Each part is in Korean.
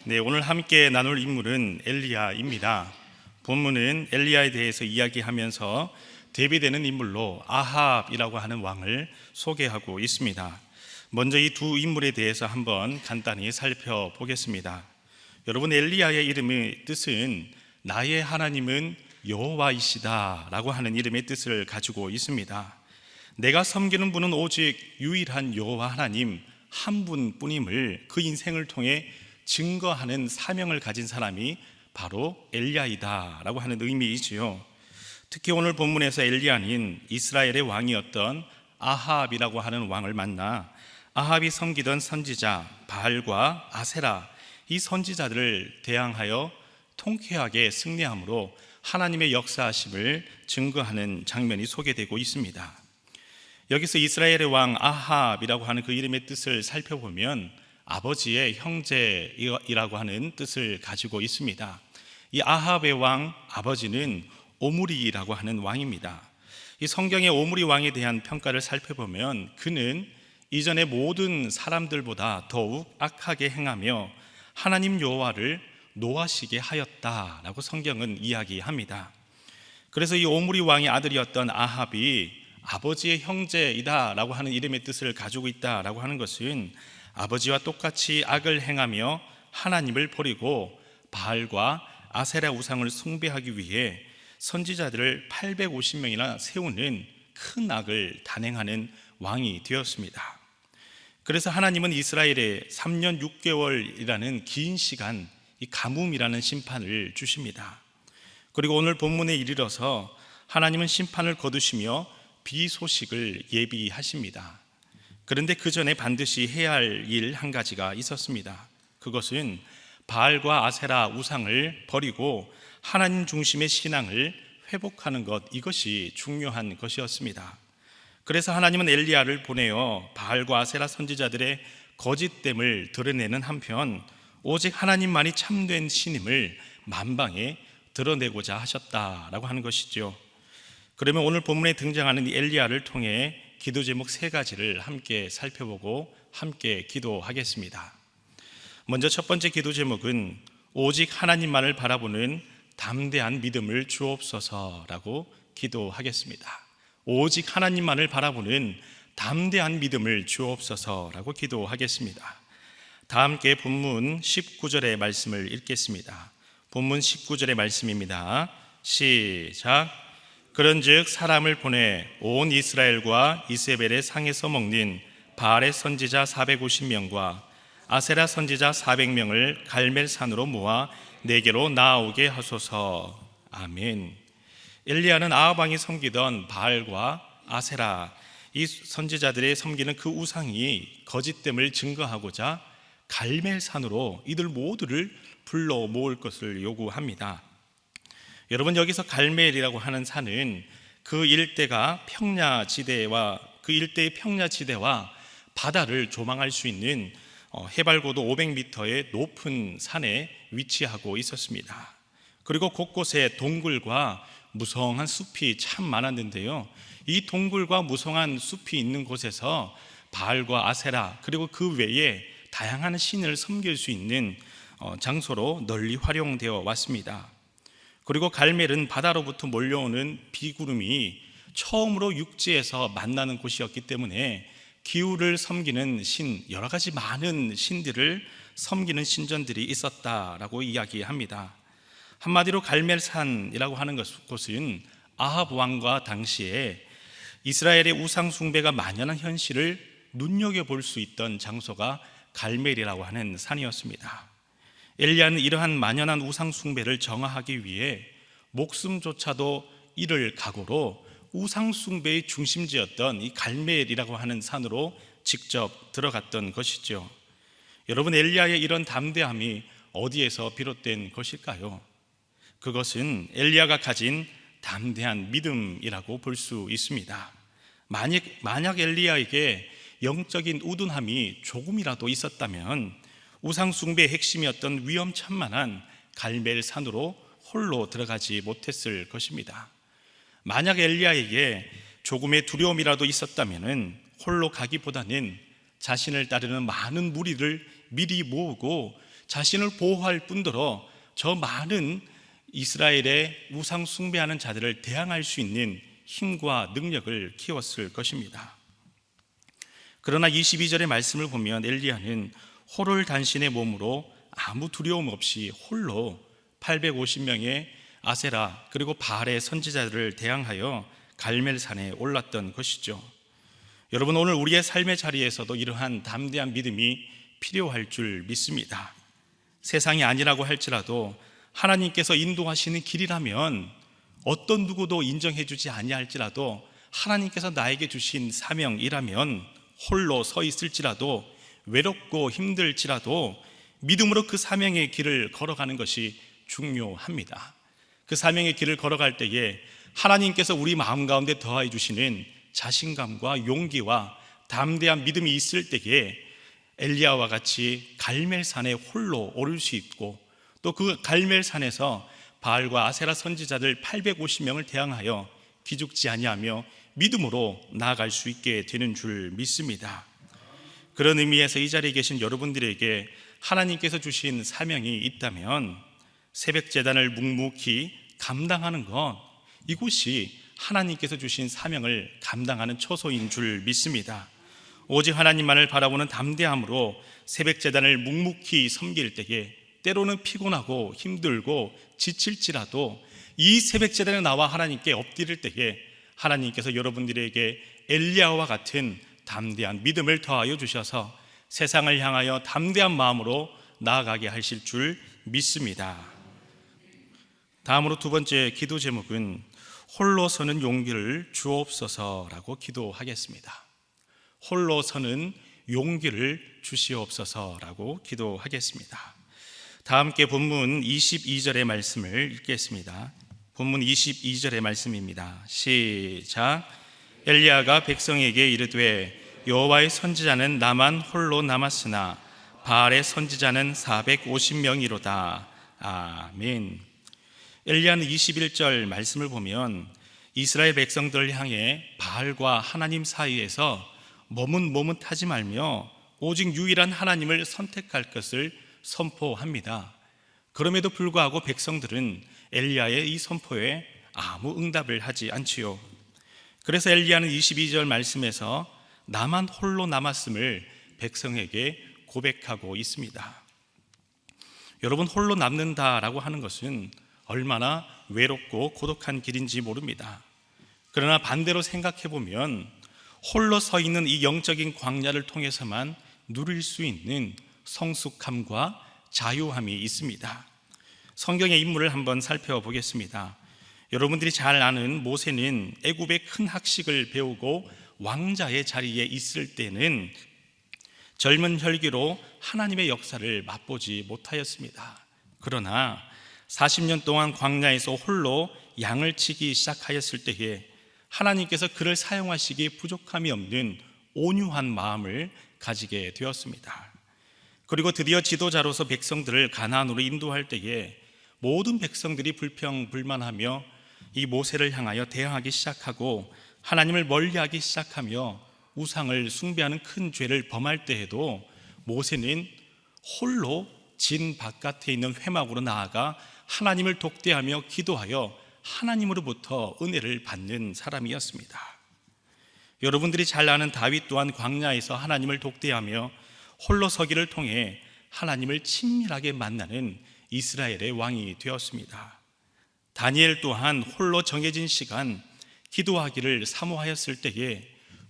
네, 오늘 함께 나눌 인물은 엘리야입니다. 본문은 엘리야에 대해서 이야기하면서 대비되는 인물로 아합이라고 하는 왕을 소개하고 있습니다. 먼저 이 두 인물에 대해서 한번 간단히 살펴보겠습니다. 여러분, 엘리야의 이름의 뜻은 나의 하나님은 여호와이시다 라고 하는 이름의 뜻을 가지고 있습니다. 내가 섬기는 분은 오직 유일한 여호와 하나님 한 분뿐임을 그 인생을 통해 증거하는 사명을 가진 사람이 바로 엘리야이다 라고 하는 의미이지요. 특히 오늘 본문에서 엘리야는 이스라엘의 왕이었던 아합이라고 하는 왕을 만나 아합이 섬기던 선지자 바알과 아세라, 이 선지자들을 대항하여 통쾌하게 승리함으로 하나님의 역사하심을 증거하는 장면이 소개되고 있습니다. 여기서 이스라엘의 왕 아합이라고 하는 그 이름의 뜻을 살펴보면 아버지의 형제이라고 하는 뜻을 가지고 있습니다. 이 아합의 왕 아버지는 오므리라고 하는 왕입니다. 이 성경의 오므리 왕에 대한 평가를 살펴보면 그는 이전의 모든 사람들보다 더욱 악하게 행하며 하나님 여호와를 노하시게 하였다라고 성경은 이야기합니다. 그래서 이 오므리 왕의 아들이었던 아합이 아버지의 형제이다라고 하는 이름의 뜻을 가지고 있다라고 하는 것은 아버지와 똑같이 악을 행하며 하나님을 버리고 바알과 아세라 우상을 숭배하기 위해 선지자들을 850명이나 세우는 큰 악을 단행하는 왕이 되었습니다. 그래서 하나님은 이스라엘에 3년 6개월이라는 긴 시간 이 가뭄이라는 심판을 주십니다. 그리고 오늘 본문에 이르러서 하나님은 심판을 거두시며 비 소식을 예비하십니다. 그런데 그 전에 반드시 해야 할 일 한 가지가 있었습니다. 그것은 바알과 아세라 우상을 버리고 하나님 중심의 신앙을 회복하는 것, 이것이 중요한 것이었습니다. 그래서 하나님은 엘리야를 보내어 바알과 아세라 선지자들의 거짓됨을 드러내는 한편 오직 하나님만이 참된 신임을 만방에 드러내고자 하셨다라고 하는 것이죠. 그러면 오늘 본문에 등장하는 이 엘리야를 통해 기도 제목 3가지를 함께 살펴보고 함께 기도하겠습니다. 먼저 첫 번째 기도 제목은 오직 하나님만을 바라보는 담대한 믿음을 주옵소서라고 기도하겠습니다. 오직 하나님만을 바라보는 담대한 믿음을 주옵소서라고 기도하겠습니다. 다 함께 본문 19절의 말씀을 읽겠습니다. 본문 19절의 말씀입니다. 시작. 그런즉 사람을 보내 온 이스라엘과 이세벨의 상에서 먹는 바알의 선지자 450명과 아세라 선지자 400명을 갈멜산으로 모아 내게로 나아오게 하소서. 아멘. 엘리야는 아합 왕이 섬기던 바알과 아세라, 이 선지자들의 섬기는 그 우상이 거짓됨을 증거하고자 갈멜산으로 이들 모두를 불러 모을 것을 요구합니다. 여러분, 여기서 갈멜이라고 하는 산은 그 일대가 평야지대와 그 일대의 평야지대와 바다를 조망할 수 있는 해발고도 500m의 높은 산에 위치하고 있었습니다. 그리고 곳곳에 동굴과 무성한 숲이 참 많았는데요, 이 동굴과 무성한 숲이 있는 곳에서 바알과 아세라 그리고 그 외에 다양한 신을 섬길 수 있는 장소로 널리 활용되어 왔습니다. 그리고 갈멜은 바다로부터 몰려오는 비구름이 처음으로 육지에서 만나는 곳이었기 때문에 기후를 섬기는 신, 여러 가지 많은 신들을 섬기는 신전들이 있었다라고 이야기합니다. 한마디로 갈멜산이라고 하는 곳은 아합 왕과 당시에 이스라엘의 우상 숭배가 만연한 현실을 눈여겨볼 수 있던 장소가 갈멜이라고 하는 산이었습니다. 엘리야는 이러한 만연한 우상 숭배를 정화하기 위해 목숨조차도 잃을 각오로 우상 숭배의 중심지였던 이 갈멜이라고 하는 산으로 직접 들어갔던 것이죠. 여러분, 엘리야의 이런 담대함이 어디에서 비롯된 것일까요? 그것은 엘리야가 가진 담대한 믿음이라고 볼 수 있습니다. 만약 엘리야에게 영적인 우둔함이 조금이라도 있었다면 우상 숭배의 핵심이었던 위험천만한 갈멜산으로 홀로 들어가지 못했을 것입니다. 만약 엘리야에게 조금의 두려움이라도 있었다면 홀로 가기보다는 자신을 따르는 많은 무리를 미리 모으고 자신을 보호할 뿐더러 저 많은 이스라엘의 우상 숭배하는 자들을 대항할 수 있는 힘과 능력을 키웠을 것입니다. 그러나 22절의 말씀을 보면 엘리야는 호롤단신의 몸으로 아무 두려움 없이 홀로 850명의 아세라 그리고 바알의 선지자들을 대항하여 갈멜산에 올랐던 것이죠. 여러분, 오늘 우리의 삶의 자리에서도 이러한 담대한 믿음이 필요할 줄 믿습니다. 세상이 아니라고 할지라도 하나님께서 인도하시는 길이라면 어떤 누구도 인정해 주지 아니할지라도 하나님께서 나에게 주신 사명이라면 홀로 서 있을지라도 외롭고 힘들지라도 믿음으로 그 사명의 길을 걸어가는 것이 중요합니다. 그 사명의 길을 걸어갈 때에 하나님께서 우리 마음 가운데 더하여 주시는 자신감과 용기와 담대한 믿음이 있을 때에 엘리야와 같이 갈멜산에 홀로 오를 수 있고 또 그 갈멜산에서 바알과 아세라 선지자들 850명을 대항하여 기죽지 아니하며 믿음으로 나아갈 수 있게 되는 줄 믿습니다. 그런 의미에서 이 자리에 계신 여러분들에게 하나님께서 주신 사명이 있다면 새벽 제단을 묵묵히 감당하는 것, 이곳이 하나님께서 주신 사명을 감당하는 처소인 줄 믿습니다. 오직 하나님만을 바라보는 담대함으로 새벽 제단을 묵묵히 섬길 때에 때로는 피곤하고 힘들고 지칠지라도 이 새벽 제단에 나와 하나님께 엎드릴 때에 하나님께서 여러분들에게 엘리야와 같은 담대한 믿음을 더하여 주셔서 세상을 향하여 담대한 마음으로 나아가게 하실 줄 믿습니다. 다음으로 두 번째 기도 제목은 홀로 서는 용기를 주옵소서라고 기도하겠습니다. 홀로 서는 용기를 주시옵소서라고 기도하겠습니다. 다 함께 본문 22절의 말씀을 읽겠습니다. 본문 22절의 말씀입니다. 시작. 엘리야가 백성에게 이르되 여호와의 선지자는 나만 홀로 남았으나 바알의 선지자는 450명이로다. 아멘. 엘리야는 21절 말씀을 보면 이스라엘 백성들을 향해 바알과 하나님 사이에서 머뭇머뭇하지 말며 오직 유일한 하나님을 선택할 것을 선포합니다. 그럼에도 불구하고 백성들은 엘리야의 이 선포에 아무 응답을 하지 않지요. 그래서 엘리야는 22절 말씀에서 나만 홀로 남았음을 백성에게 고백하고 있습니다. 여러분, 홀로 남는다라고 하는 것은 얼마나 외롭고 고독한 길인지 모릅니다. 그러나 반대로 생각해 보면 홀로 서 있는 이 영적인 광야를 통해서만 누릴 수 있는 성숙함과 자유함이 있습니다. 성경의 인물을 한번 살펴보겠습니다. 여러분들이 잘 아는 모세는 애굽의 큰 학식을 배우고 왕자의 자리에 있을 때는 젊은 혈기로 하나님의 역사를 맛보지 못하였습니다. 그러나 40년 동안 광야에서 홀로 양을 치기 시작하였을 때에 하나님께서 그를 사용하시기에 부족함이 없는 온유한 마음을 가지게 되었습니다. 그리고 드디어 지도자로서 백성들을 가나안으로 인도할 때에 모든 백성들이 불평불만하며 이 모세를 향하여 대항하기 시작하고 하나님을 멀리하기 시작하며 우상을 숭배하는 큰 죄를 범할 때에도 모세는 홀로 진 바깥에 있는 회막으로 나아가 하나님을 독대하며 기도하여 하나님으로부터 은혜를 받는 사람이었습니다. 여러분들이 잘 아는 다윗 또한 광야에서 하나님을 독대하며 홀로 서기를 통해 하나님을 친밀하게 만나는 이스라엘의 왕이 되었습니다. 다니엘 또한 홀로 정해진 시간 기도하기를 사모하였을 때에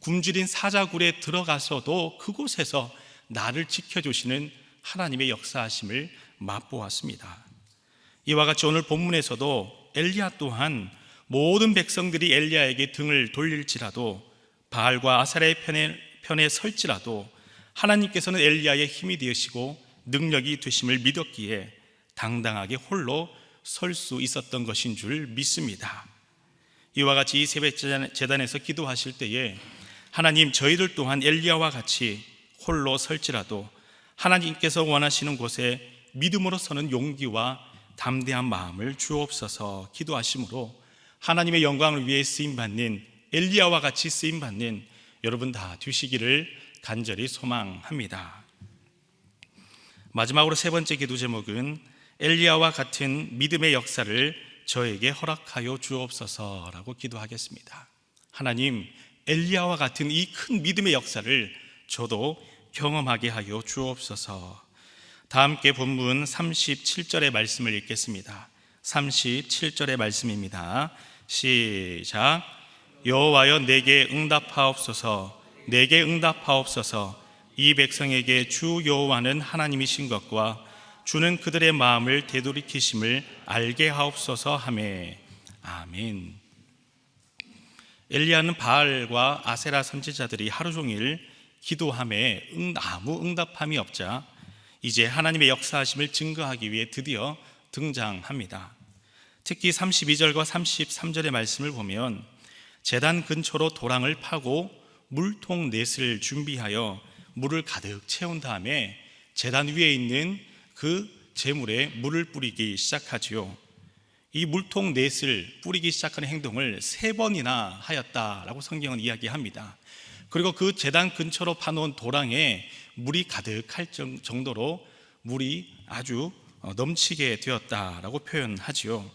굶주린 사자굴에 들어가서도 그곳에서 나를 지켜주시는 하나님의 역사하심을 맛보았습니다. 이와 같이 오늘 본문에서도 엘리야 또한 모든 백성들이 엘리야에게 등을 돌릴지라도 바알과 아사랴의 편에 설지라도 하나님께서는 엘리야의 힘이 되시고 능력이 되심을 믿었기에 당당하게 홀로 설 수 있었던 것인 줄 믿습니다. 이와 같이 이 새벽 제단에서 기도하실 때에 하나님, 저희들 또한 엘리야와 같이 홀로 설지라도 하나님께서 원하시는 곳에 믿음으로 서는 용기와 담대한 마음을 주옵소서 기도하심으로 하나님의 영광을 위해 쓰임받는 엘리야와 같이 쓰임받는 여러분 다 되시기를 간절히 소망합니다. 마지막으로 세 번째 기도 제목은 엘리야와 같은 믿음의 역사를 저에게 허락하여 주옵소서라고 기도하겠습니다. 하나님, 엘리야와 같은 이 큰 믿음의 역사를 저도 경험하게 하여 주옵소서. 다 함께 본문 37절의 말씀을 읽겠습니다. 37절의 말씀입니다. 시작. 여호와여 내게 응답하옵소서. 내게 응답하옵소서. 이 백성에게 주 여호와는 하나님이신 것과 주는 그들의 마음을 되돌이키심을 알게 하옵소서 하매. 아멘. 엘리야는 바알과 아세라 선지자들이 하루 종일 기도함에 아무 응답함이 없자 이제 하나님의 역사하심을 증거하기 위해 드디어 등장합니다. 특히 32절과 33절의 말씀을 보면 제단 근처로 도랑을 파고 물통 넷을 준비하여 물을 가득 채운 다음에 제단 위에 있는 그 제물에 물을 뿌리기 시작하지요. 이 물통 넷을 뿌리기 시작하는 행동을 3번이나 하였다라고 성경은 이야기합니다. 그리고 그 제단 근처로 파놓은 도랑에 물이 가득할 정도로 물이 아주 넘치게 되었다라고 표현하지요.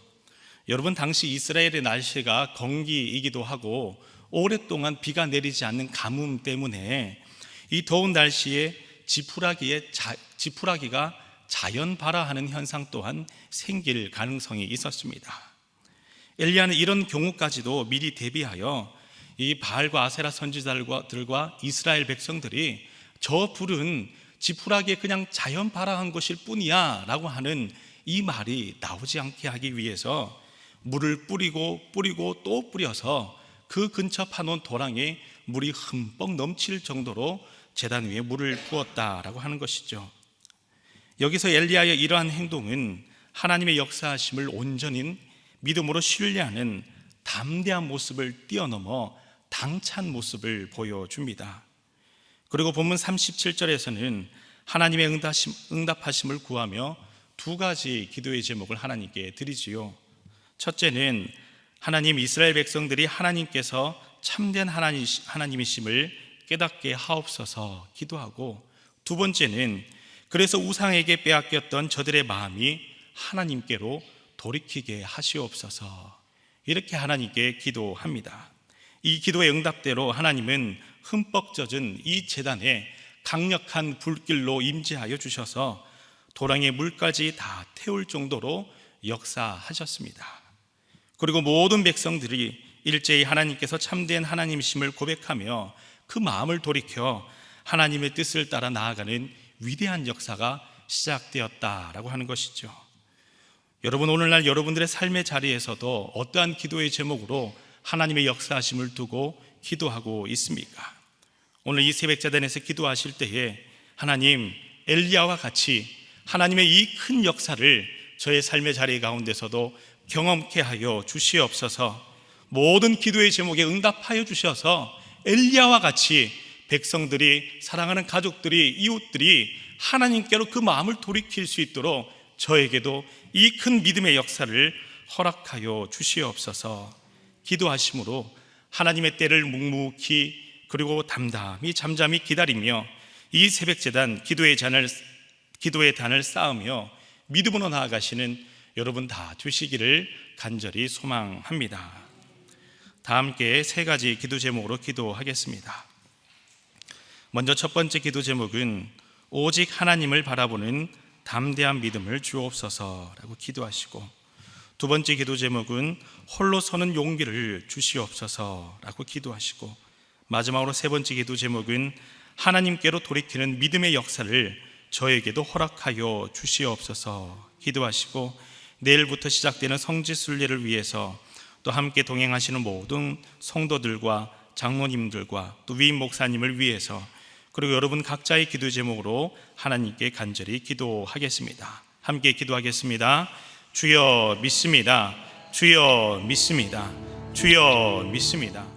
여러분, 당시 이스라엘의 날씨가 건기이기도 하고 오랫동안 비가 내리지 않는 가뭄 때문에 이 더운 날씨에 지푸라기가 자연 발화하는 현상 또한 생길 가능성이 있었습니다. 엘리야는 이런 경우까지도 미리 대비하여 이 바알과 아세라 선지자들과 이스라엘 백성들이 저 불은 지푸라기에 그냥 자연 발화한 것일 뿐이야 라고 하는 이 말이 나오지 않게 하기 위해서 물을 뿌리고 또 뿌려서 그 근처 파놓은 도랑에 물이 흠뻑 넘칠 정도로 제단 위에 물을 부었다라고 하는 것이죠. 여기서 엘리야의 이러한 행동은 하나님의 역사하심을 온전히 믿음으로 신뢰하는 담대한 모습을 뛰어넘어 당찬 모습을 보여줍니다. 그리고 본문 37절에서는 하나님의 응답하심을 구하며 2가지 기도의 제목을 하나님께 드리지요. 첫째는 하나님, 이스라엘 백성들이 하나님께서 참된 하나님이심을 깨닫게 하옵소서 기도하고, 2번째는 그래서 우상에게 빼앗겼던 저들의 마음이 하나님께로 돌이키게 하시옵소서, 이렇게 하나님께 기도합니다. 이 기도의 응답대로 하나님은 흠뻑 젖은 이 제단에 강력한 불길로 임재하여 주셔서 도랑의 물까지 다 태울 정도로 역사하셨습니다. 그리고 모든 백성들이 일제히 하나님께서 참된 하나님이심을 고백하며 그 마음을 돌이켜 하나님의 뜻을 따라 나아가는 위대한 역사가 시작되었다라고 하는 것이죠. 여러분, 오늘날 여러분들의 삶의 자리에서도 어떠한 기도의 제목으로 하나님의 역사하심을 두고 기도하고 있습니까? 오늘 이 새벽자단에서 기도하실 때에 하나님, 엘리야와 같이 하나님의 이 큰 역사를 저의 삶의 자리 가운데서도 경험케 하여 주시옵소서. 모든 기도의 제목에 응답하여 주셔서 엘리야와 같이 백성들이, 사랑하는 가족들이, 이웃들이 하나님께로 그 마음을 돌이킬 수 있도록 저에게도 이 큰 믿음의 역사를 허락하여 주시옵소서. 기도하심으로 하나님의 때를 묵묵히 그리고 담담히 잠잠히 기다리며 이 새벽제단 기도의 단을 쌓으며 믿음으로 나아가시는 여러분 다 되시기를 간절히 소망합니다. 다 함께 3가지 기도 제목으로 기도하겠습니다. 먼저 첫 번째 기도 제목은 오직 하나님을 바라보는 담대한 믿음을 주옵소서라고 기도하시고, 2번째 기도 제목은 홀로 서는 용기를 주시옵소서라고 기도하시고, 마지막으로 3번째 기도 제목은 하나님께로 돌이키는 믿음의 역사를 저에게도 허락하여 주시옵소서 기도하시고, 내일부터 시작되는 성지순례를 위해서 또 함께 동행하시는 모든 성도들과 장로님들과 또 위임 목사님을 위해서, 그리고 여러분 각자의 기도 제목으로 하나님께 간절히 기도하겠습니다. 함께 기도하겠습니다. 주여 믿습니다. 주여 믿습니다. 주여 믿습니다.